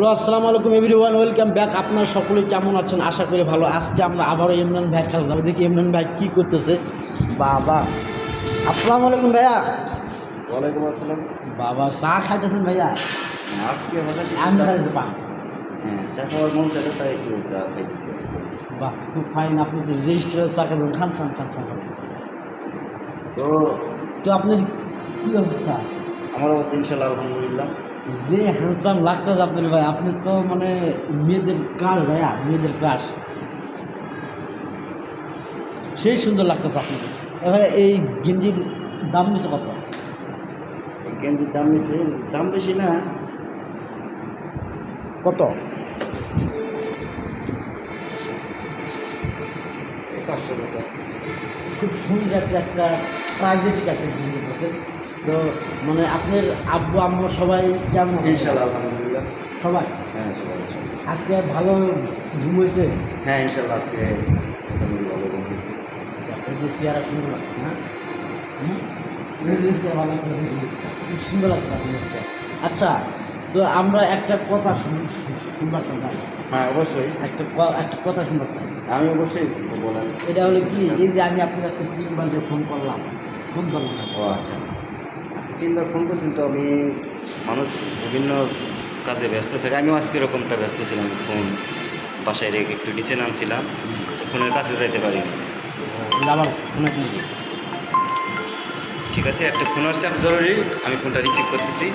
Hello, আসসালামু আলাইকুম everyone, welcome back. আপনারা সকলে কেমন আছেন? আশা করি ভালো। আজকে আমরা আবারও ইমরান ভাইয়ের কাছে যাবো, দেখি ইমরান ভাই কী করতেছে। বাবা, আসসালামু আলাইকুম ভাইয়া। ওয়ালাইকুম আসসালাম। বাবা, চা খাইতেছেন ভাইয়া? আজকে হঠাৎ আমি খাইতে পান? হ্যাঁ, চা খাওয়ার মন চাইলে তাই একটু চা খাইতেছি আজকে। বাহ, খুব ফাইন। আপনি তো যে স্টাইলের চা খাবেন, খান খান খান খান খান। তো তো আপনার কী অবস্থা? আমার অবস্থা ইনশাল্লাহ আলহামদুলিল্লাহ। যে হ্যান্ডসাম লাগতেছে আপনার ভাই, আপনি তো মানে মেয়েদের ক্রাশ ভাইয়া, মেয়েদের ক্রাশ। সেই সুন্দর লাগতেছে আপনাকে। এবার এই গেঞ্জির দাম নিচ্ছে কত? এই গেঞ্জির দাম নিছে, দাম বেশি না। কত? 500 টাকা। খুব সুন্দর একটা প্রাইজের একটা গেঞ্জি আছে। তো মানে আপনার আব্বু আম্মু সবাই কেমন আছে? ইনশাল্লাহ আলহামদুলিল্লাহ। সবাই হ্যাঁ, সবাই ইনশাল্লাহ। আজকে ভালো ঘুম হয়েছে? হ্যাঁ, ইনশাল্লাহ আজকে ভালো ঘুমিয়েছি। এই যে চেয়ারা সুন্দর লাগছে, হ্যাঁ এই যে চেয়ারা ভালো লাগছে, খুব সুন্দর লাগছে আপনার আজকে। আচ্ছা, তো আমরা একটা কথা শুনবার চাই। হ্যাঁ, অবশ্যই। একটা কথা শুনবার চাই। আমি অবশ্যই বলেন। এটা হলো কি, এই যে আমি আপনার কাছে 3বার যে ফোন করলাম, ফোন করলাম না। ও আচ্ছা, আজকে 3বার ফোন করছেন তো। আমি মানুষ বিভিন্ন কাজে ব্যস্ত থাকে, আমিও আজকে এরকমটা ব্যস্ত ছিলাম। ফোন বাসায় রেখে একটু নিচে নামছিলাম, তো ফোনের কাছে যাইতে পারিনি। আবার ফোন আছে নাকি? ঠিক আছে, একটা ফোন আসছে জরুরি, আমি ফোনটা রিসিভ করতেছি।